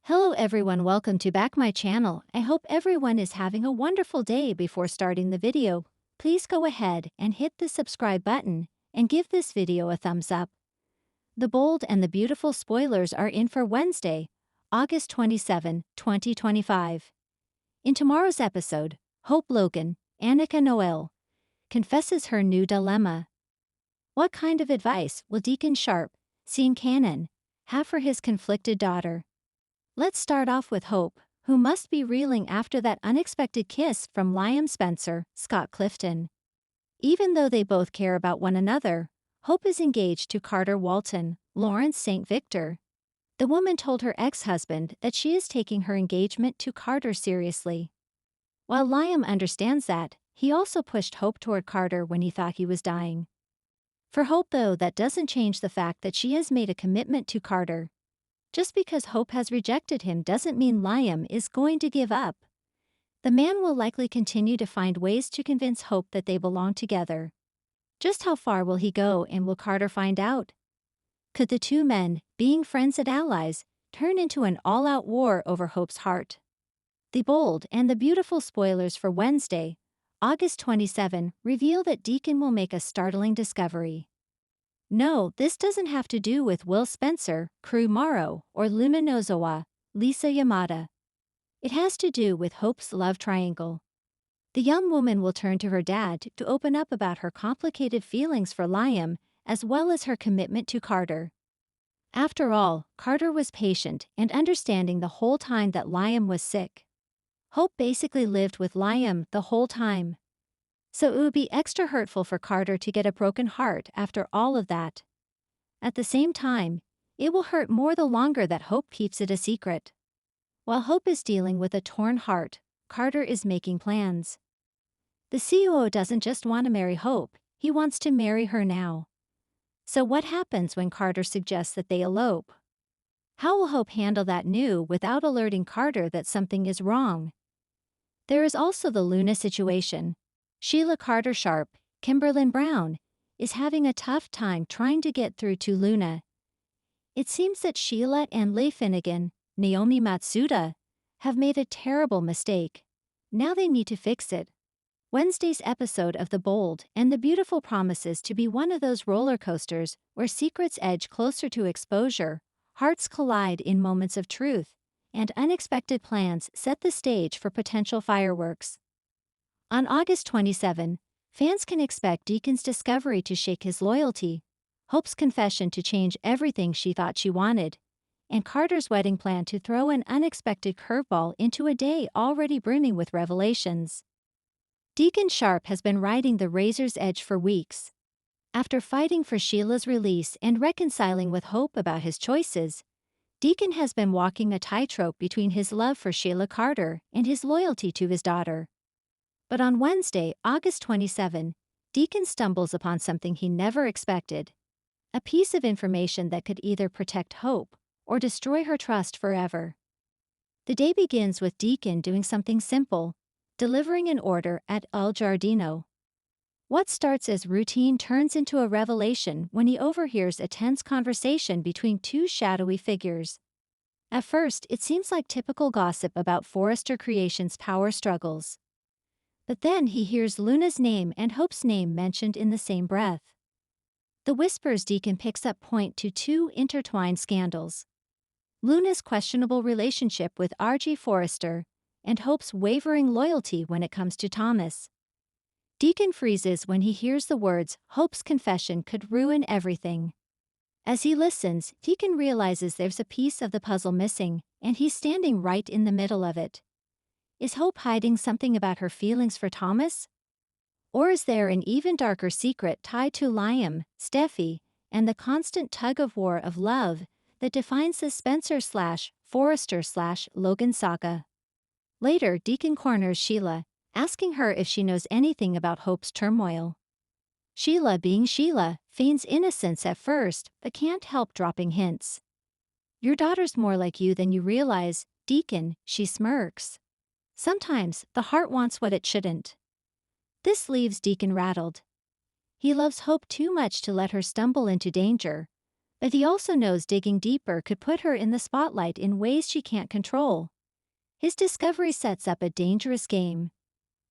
Hello everyone, welcome to back my channel. I hope everyone is having a wonderful day. Before starting the video, please go ahead and hit the subscribe button and give this video a thumbs up. The bold and the beautiful spoilers are in for Wednesday, August 27, 2025. In tomorrow's episode, Hope Logan, Annika Noel, confesses her new dilemma. What kind of advice will Deacon Sharp, seeing Cannon, have for his conflicted daughter? Let's start off with Hope, who must be reeling after that unexpected kiss from Liam Spencer, Scott Clifton. Even though they both care about one another, Hope is engaged to Carter Walton, Lawrence St. Victor. The woman told her ex-husband that she is taking her engagement to Carter seriously. While Liam understands that, he also pushed Hope toward Carter when he thought he was dying. For Hope, though, that doesn't change the fact that she has made a commitment to Carter. Just because Hope has rejected him doesn't mean Liam is going to give up. The man will likely continue to find ways to convince Hope that they belong together. Just how far will he go, and will Carter find out? Could the two men, being friends and allies, turn into an all-out war over Hope's heart? The bold and the beautiful spoilers for Wednesday, August 27, reveal that Deacon will make a startling discovery. No, this doesn't have to do with Will Spencer, Crew Morrow, or Luminozawa, Lisa Yamada. It has to do with Hope's love triangle. The young woman will turn to her dad to open up about her complicated feelings for Liam, as well as her commitment to Carter. After all, Carter was patient and understanding the whole time that Liam was sick. Hope basically lived with Liam the whole time. So it would be extra hurtful for Carter to get a broken heart after all of that. At the same time, it will hurt more the longer that Hope keeps it a secret. While Hope is dealing with a torn heart, Carter is making plans. The COO doesn't just want to marry Hope, he wants to marry her now. So what happens when Carter suggests that they elope? How will Hope handle that new without alerting Carter that something is wrong? There is also the Luna situation. Sheila Carter Sharp, Kimberlyn Brown, is having a tough time trying to get through to Luna. It seems that Sheila and Leigh Finnegan, Naomi Matsuda, have made a terrible mistake. Now they need to fix it. Wednesday's episode of The Bold and the Beautiful promises to be one of those roller coasters where secrets edge closer to exposure, hearts collide in moments of truth, and unexpected plans set the stage for potential fireworks. On August 27, fans can expect Deacon's discovery to shake his loyalty, Hope's confession to change everything she thought she wanted, and Carter's wedding plan to throw an unexpected curveball into a day already brimming with revelations. Deacon Sharp has been riding the razor's edge for weeks. After fighting for Sheila's release and reconciling with Hope about his choices, Deacon has been walking a tightrope between his love for Sheila Carter and his loyalty to his daughter. But on Wednesday, August 27, Deacon stumbles upon something he never expected. A piece of information that could either protect Hope or destroy her trust forever. The day begins with Deacon doing something simple, delivering an order at El Giardino. What starts as routine turns into a revelation when he overhears a tense conversation between two shadowy figures. At first, it seems like typical gossip about Forrester Creations' power struggles. But then he hears Luna's name and Hope's name mentioned in the same breath. The whispers Deacon picks up point to two intertwined scandals. Luna's questionable relationship with R.G. Forrester, and Hope's wavering loyalty when it comes to Thomas. Deacon freezes when he hears the words, "Hope's confession could ruin everything." As he listens, Deacon realizes there's a piece of the puzzle missing, and he's standing right in the middle of it. Is Hope hiding something about her feelings for Thomas? Or is there an even darker secret tied to Liam, Steffi, and the constant tug-of-war of love that defines the Spencer/Forrester/Logan saga? Later, Deacon corners Sheila, asking her if she knows anything about Hope's turmoil. Sheila, being Sheila, feigns innocence at first, but can't help dropping hints. "Your daughter's more like you than you realize, Deacon," she smirks. Sometimes, the heart wants what it shouldn't. This leaves Deacon rattled. He loves Hope too much to let her stumble into danger, But he also knows digging deeper could put her in the spotlight in ways she can't control. His discovery sets up a dangerous game.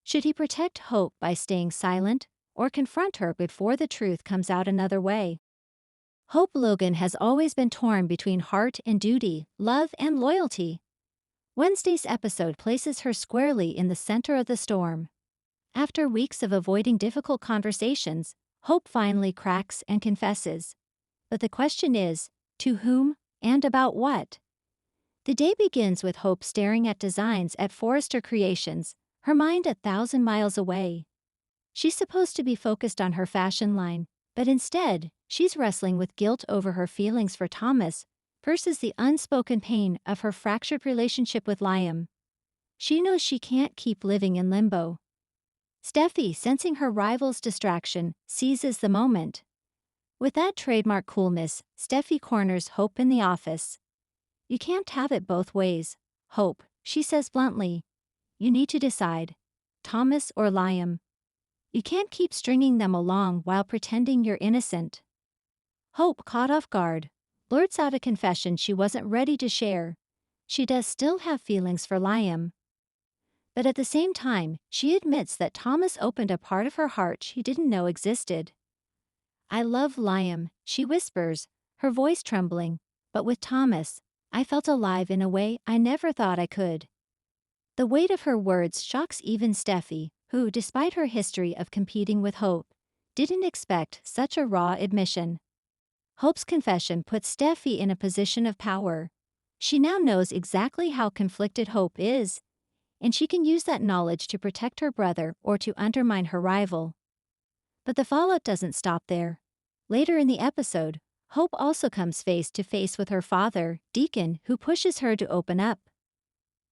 Should he protect Hope by staying silent, or confront her before the truth comes out another way? Hope Logan has always been torn between heart and duty, love and loyalty. Wednesday's episode places her squarely in the center of the storm. After weeks of avoiding difficult conversations, Hope finally cracks and confesses. But the question is, to whom and about what? The day begins with Hope staring at designs at Forrester Creations, her mind 1,000 miles away. She's supposed to be focused on her fashion line, but instead, she's wrestling with guilt over her feelings for Thomas versus the unspoken pain of her fractured relationship with Liam. She knows she can't keep living in limbo. Steffi, sensing her rival's distraction, seizes the moment. With that trademark coolness, Steffi corners Hope in the office. "You can't have it both ways, Hope," she says bluntly. "You need to decide. Thomas or Liam. You can't keep stringing them along while pretending you're innocent." Hope, caught off guard, blurts out a confession she wasn't ready to share. She does still have feelings for Liam. But at the same time, she admits that Thomas opened a part of her heart she didn't know existed. "I love Liam," she whispers, her voice trembling, "but with Thomas, I felt alive in a way I never thought I could." The weight of her words shocks even Steffi, who, despite her history of competing with Hope, didn't expect such a raw admission. Hope's confession puts Steffi in a position of power. She now knows exactly how conflicted Hope is, and she can use that knowledge to protect her brother or to undermine her rival. But the fallout doesn't stop there. Later in the episode, Hope also comes face to face with her father, Deacon, who pushes her to open up.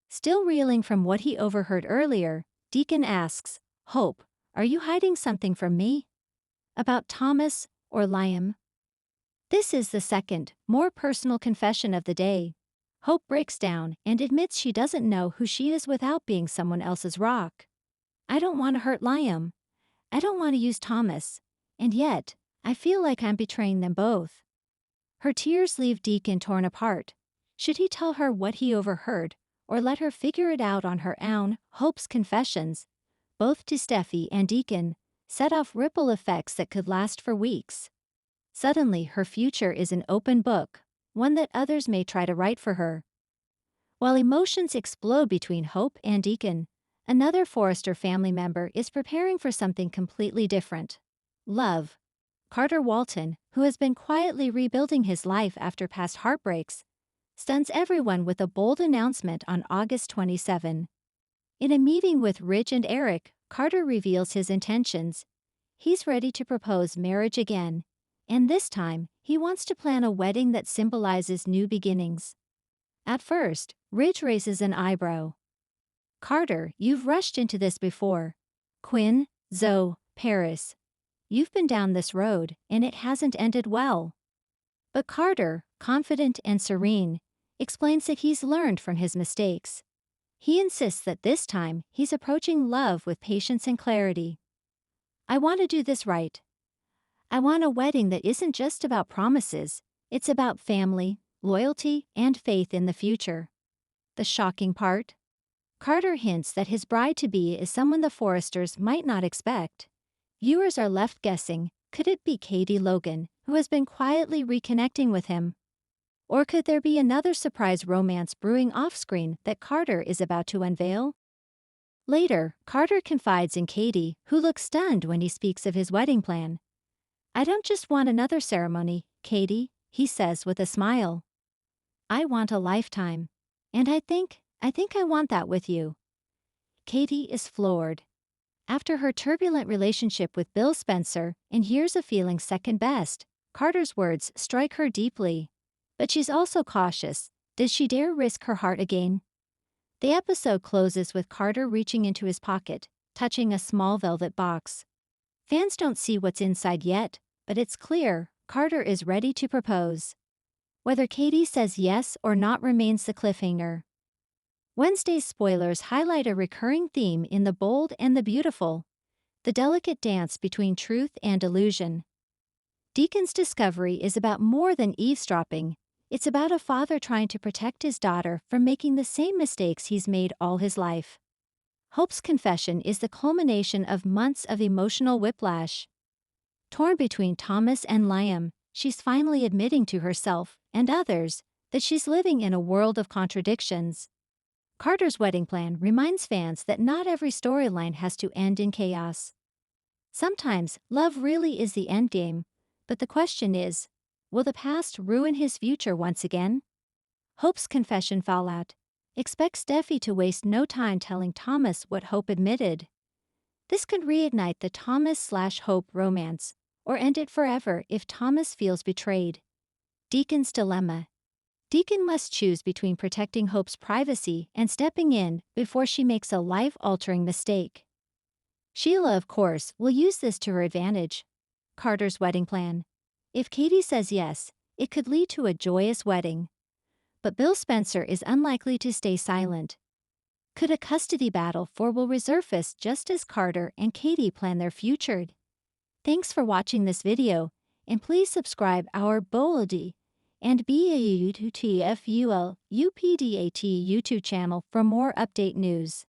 Still reeling from what he overheard earlier, Deacon asks, "Hope, are you hiding something from me? About Thomas or Liam?" This is the second, more personal confession of the day. Hope breaks down and admits she doesn't know who she is without being someone else's rock. "I don't want to hurt Liam. I don't want to use Thomas. And yet, I feel like I'm betraying them both." Her tears leave Deacon torn apart. Should he tell her what he overheard, or let her figure it out on her own? Hope's confessions, both to Steffi and Deacon, set off ripple effects that could last for weeks. Suddenly, her future is an open book, one that others may try to write for her. While emotions explode between Hope and Deacon, another Forrester family member is preparing for something completely different. Love. Carter Walton, who has been quietly rebuilding his life after past heartbreaks, stuns everyone with a bold announcement on August 27. In a meeting with Ridge and Eric, Carter reveals his intentions. He's ready to propose marriage again, and this time, he wants to plan a wedding that symbolizes new beginnings. At first, Ridge raises an eyebrow. "Carter, you've rushed into this before. Quinn, Zoe, Paris. You've been down this road, and it hasn't ended well." But Carter, confident and serene, explains that he's learned from his mistakes. He insists that this time, he's approaching love with patience and clarity. "I want to do this right. I want a wedding that isn't just about promises, it's about family, loyalty, and faith in the future." The shocking part? Carter hints that his bride-to-be is someone the Forresters might not expect. Viewers are left guessing, could it be Katie Logan, who has been quietly reconnecting with him? Or could there be another surprise romance brewing off-screen that Carter is about to unveil? Later, Carter confides in Katie, who looks stunned when he speaks of his wedding plan. "I don't just want another ceremony, Katie," he says with a smile. "I want a lifetime. And I think I want that with you." Katie is floored. After her turbulent relationship with Bill Spencer and years of feeling second best, Carter's words strike her deeply. But she's also cautious. Does she dare risk her heart again? The episode closes with Carter reaching into his pocket, touching a small velvet box. Fans don't see what's inside yet, but it's clear Carter is ready to propose. Whether Katie says yes or not remains the cliffhanger. Wednesday's spoilers highlight a recurring theme in The Bold and the Beautiful: the delicate dance between truth and illusion. Deacon's discovery is about more than eavesdropping. It's about a father trying to protect his daughter from making the same mistakes he's made all his life. Hope's confession is the culmination of months of emotional whiplash. Torn between Thomas and Liam, she's finally admitting to herself and others that she's living in a world of contradictions. Carter's wedding plan reminds fans that not every storyline has to end in chaos. Sometimes, love really is the endgame, but the question is, will the past ruin his future once again? Hope's confession fallout. Expect Steffi to waste no time telling Thomas what Hope admitted. This could reignite the Thomas/Hope romance, or end it forever if Thomas feels betrayed. Deacon's dilemma. Deacon must choose between protecting Hope's privacy and stepping in before she makes a life-altering mistake. Sheila, of course, will use this to her advantage. Carter's wedding plan. If Katie says yes, it could lead to a joyous wedding. But Bill Spencer is unlikely to stay silent. Could a custody battle will resurface just as Carter and Katie plan their future? Thanks for watching this video, and please subscribe our BOLD and BAUTFUL UPDAT YouTube channel for more update news.